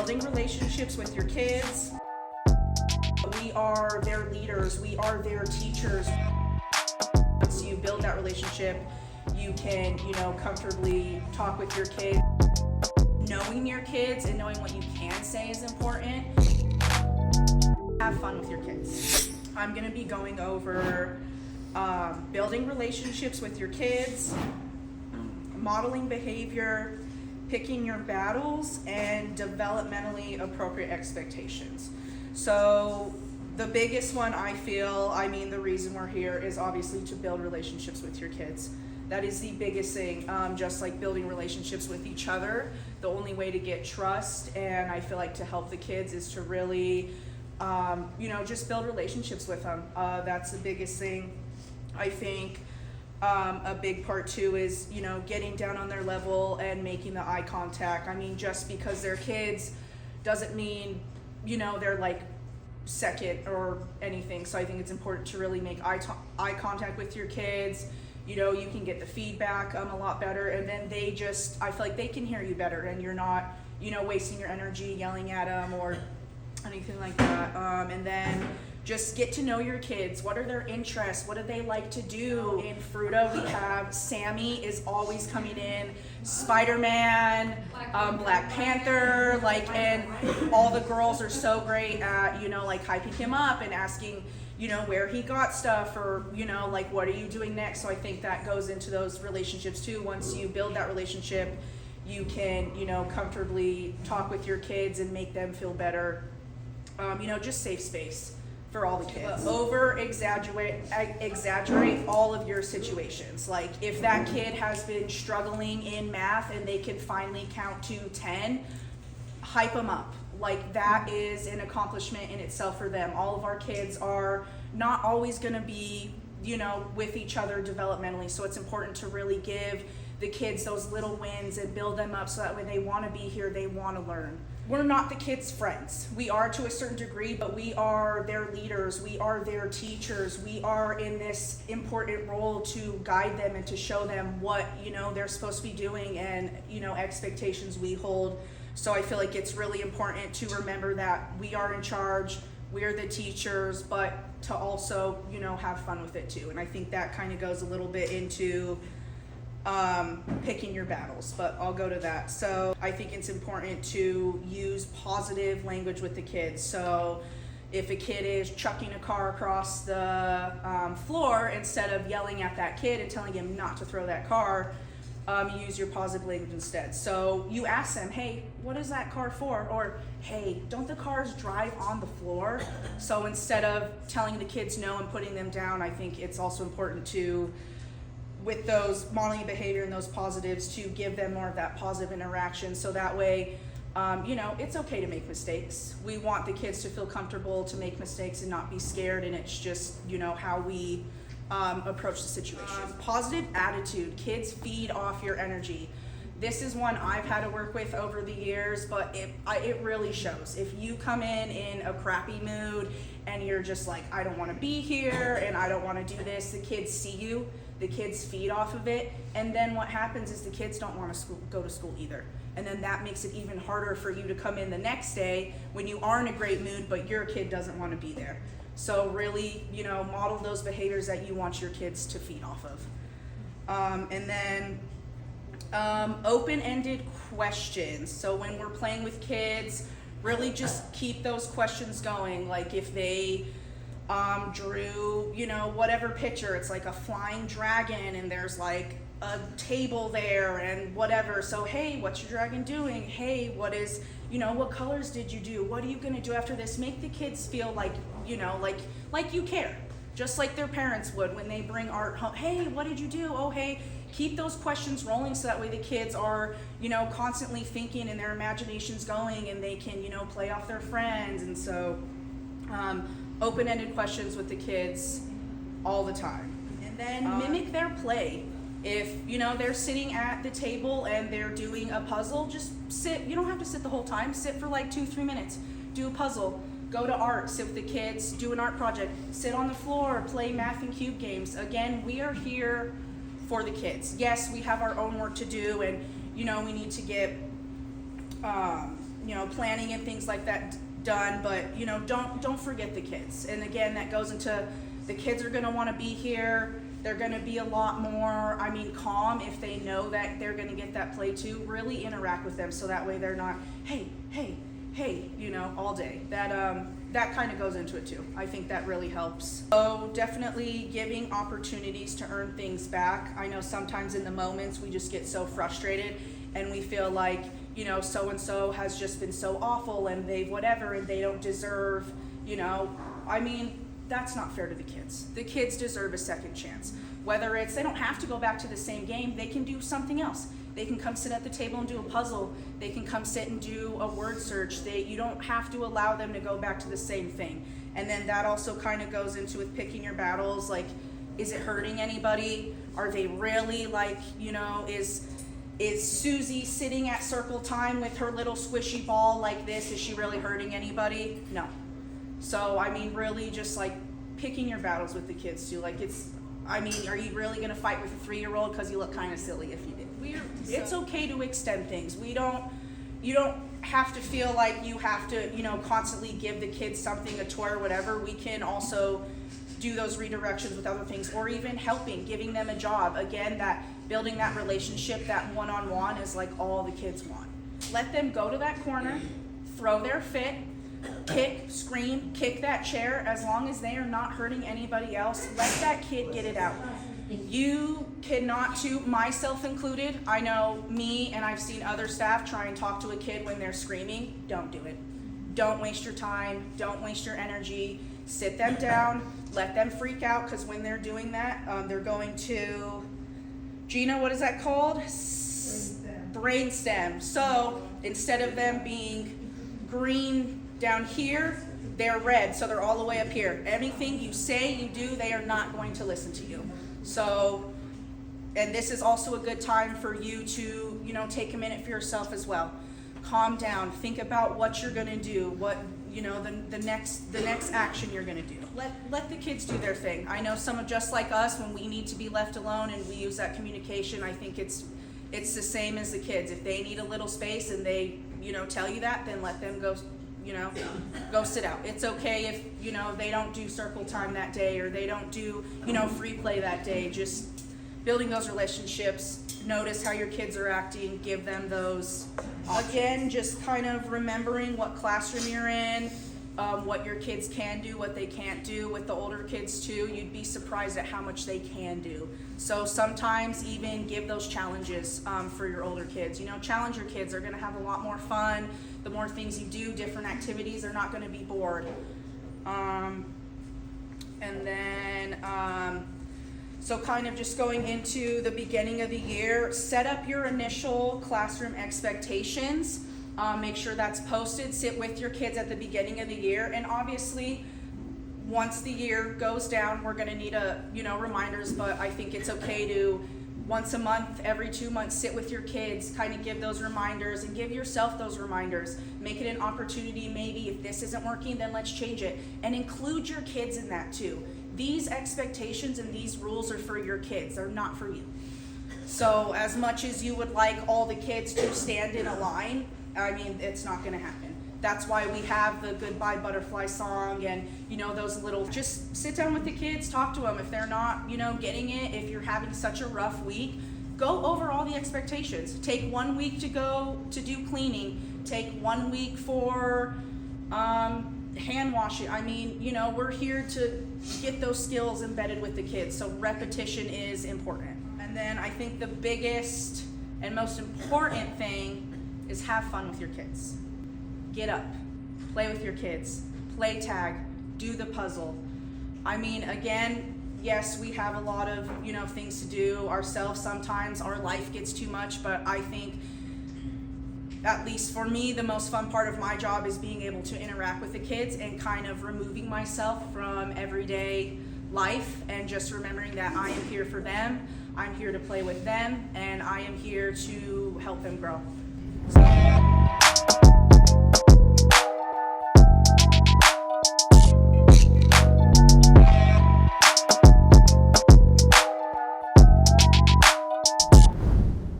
building relationships with your kids. We are their leaders, we are their teachers. Once you build that relationship, you can, comfortably talk with your kids. Knowing your kids and knowing what you can say is important. Have fun with your kids. I'm going to be going over building relationships with your kids, modeling behavior, picking your battles, and developmentally appropriate expectations. So the biggest one the reason we're here is obviously to build relationships with your kids. That is the biggest thing, just like building relationships with each other. The only way to get trust, and I feel like to help the kids, is to really, just build relationships with them. That's the biggest thing. I think a big part too is, getting down on their level and making the eye contact. Just because they're kids doesn't mean, they're like second or anything. So I think it's important to really make eye contact with your kids. You can get the feedback a lot better, and then I feel like they can hear you better, and you're not, wasting your energy yelling at them or anything like that. And then just get to know your kids. What are their interests? What do they like to do? In Fruta, we have Sammy is always coming in, Spider-Man, Black Panther, and all the girls are so great at, hyping him up and asking, where he got stuff, or, what are you doing next? So I think that goes into those relationships too. Once you build that relationship, you can, comfortably talk with your kids and make them feel better. Just safe space for all the kids. Exaggerate all of your situations. Like if that kid has been struggling in math and they can finally count to 10, hype them up. Like that is an accomplishment in itself for them. All of our kids are not always going to be, with each other developmentally. So it's important to really give the kids those little wins and build them up so that when they want to be here, they want to learn. We're not the kids' friends. We are to a certain degree, but we are their leaders. We are their teachers. We are in this important role to guide them and to show them what, they're supposed to be doing and, expectations we hold. So I feel like it's really important to remember that we are in charge, we're the teachers, but to also, have fun with it too. And I think that kind of goes a little bit into picking your battles, but I'll go to that. So I think it's important to use positive language with the kids. So if a kid is chucking a car across the floor, instead of yelling at that kid and telling him not to throw that car, you use your positive language instead. So you ask them, hey, what is that car for? Or, hey, don't the cars drive on the floor? So instead of telling the kids no and putting them down, I think it's also important to, with those modeling behavior and those positives, to give them more of that positive interaction. So that way, it's okay to make mistakes. We want the kids to feel comfortable to make mistakes and not be scared. And it's just, how we approach the situation. Positive attitude. Kids feed off your energy. This is one I've had to work with over the years, but it really shows. If you come in a crappy mood and you're just like, I don't want to be here and I don't want to do this, the kids see you, the kids feed off of it, and then what happens is the kids don't want to go to school either. And then that makes it even harder for you to come in the next day when you are in a great mood, but your kid doesn't want to be there. So really, model those behaviors that you want your kids to feed off of. And then open-ended questions. So when we're playing with kids, really just keep those questions going. Like if they drew, whatever picture, it's like a flying dragon and there's like a table there and whatever. So, hey, what's your dragon doing? Hey, what colors did you do? What are you going to do after this? Make the kids feel like, like you care, just like their parents would when they bring art home. Hey, what did you do? Oh, hey, keep those questions rolling so that way the kids are, constantly thinking and their imagination's going and they can, play off their friends. And so open-ended questions with the kids all the time. And then mimic their play. If, they're sitting at the table and they're doing a puzzle, just sit. You don't have to sit the whole time. Sit for like 2-3 minutes. Do a puzzle. Go to art. Sit with the kids. Do an art project. Sit on the floor. Play math and cube games. Again, we are here for the kids. Yes, we have our own work to do, and, we need to get, planning and things like that done, but don't forget the kids. And again, that goes into the kids are going to want to be here. They're going to be a lot more, calm if they know that they're going to get that play too. Really interact with them so that way they're not, hey, all day. That kind of goes into it too. I think that really helps. So definitely giving opportunities to earn things back. I know sometimes in the moments we just get so frustrated and we feel like, so-and-so has just been so awful and they've whatever and they don't deserve, that's not fair to the kids. The kids deserve a second chance. Whether it's, they don't have to go back to the same game, they can do something else. They can come sit at the table and do a puzzle. They can come sit and do a word search. You don't have to allow them to go back to the same thing. And then that also kind of goes into with picking your battles, like, is it hurting anybody? Are they really is Susie sitting at circle time with her little squishy ball like this? Is she really hurting anybody? No. So, really just like picking your battles with the kids too. Like are you really going to fight with a 3-year-old because you look kind of silly if you did? It's okay to extend things. You don't have to feel like you have to, constantly give the kids something, a toy or whatever. We can also do those redirections with other things, or even helping, giving them a job. Again, that building that relationship, that one-on-one is like all the kids want. Let them go to that corner, throw their fit, kick, scream, kick that chair, as long as they are not hurting anybody else. Let that kid get it out. You cannot, too, myself included, I know me and I've seen other staff try and talk to a kid when they're screaming. Don't do it. Don't waste your time. Don't waste your energy. Sit them down. Let them freak out, because when they're doing that, they're going to, Gina, what is that called? Brainstem. So instead of them being green down here, they're red, so they're all the way up here. Anything you say, you do, they are not going to listen to you. So, and this is also a good time for you to, take a minute for yourself as well. Calm down. Think about what you're going to do, what, the next action you're going to do. Let the kids do their thing. I know some of, just like us, when we need to be left alone and we use that communication, I think it's the same as the kids. If they need a little space and they, tell you that, then let them go, go sit out. It's okay if, they don't do circle time that day, or they don't do, free play that day. Just building those relationships. Notice how your kids are acting, give them those. Again, just kind of remembering what classroom you're in, what your kids can do, what they can't do. With the older kids too, you'd be surprised at how much they can do. So sometimes even give those challenges for your older kids. Challenge your kids. They're going to have a lot more fun. The more things you do, different activities, they're not going to be bored. So kind of just going into the beginning of the year, set up your initial classroom expectations. Make sure that's posted. Sit with your kids at the beginning of the year. And obviously, once the year goes down, we're going to need reminders, but I think it's okay to once a month, every 2 months, sit with your kids, kind of give those reminders, and give yourself those reminders. Make it an opportunity. Maybe if this isn't working, then let's change it. And include your kids in that too. These expectations and these rules are for your kids. They're not for you. So as much as you would like all the kids to stand in a line, it's not going to happen. That's why we have the Goodbye Butterfly song and, those little, just sit down with the kids, talk to them. If they're not, getting it, if you're having such a rough week, go over all the expectations. Take 1 week to go to do cleaning. Take 1 week for hand washing. We're here to get those skills embedded with the kids. So repetition is important. And then I think the biggest and most important thing is have fun with your kids. Get up, play with your kids, play tag, do the puzzle. Again, yes, we have a lot of, things to do ourselves. Sometimes our life gets too much, but I think, at least for me, the most fun part of my job is being able to interact with the kids and kind of removing myself from everyday life and just remembering that I am here for them, I'm here to play with them, and I am here to help them grow. So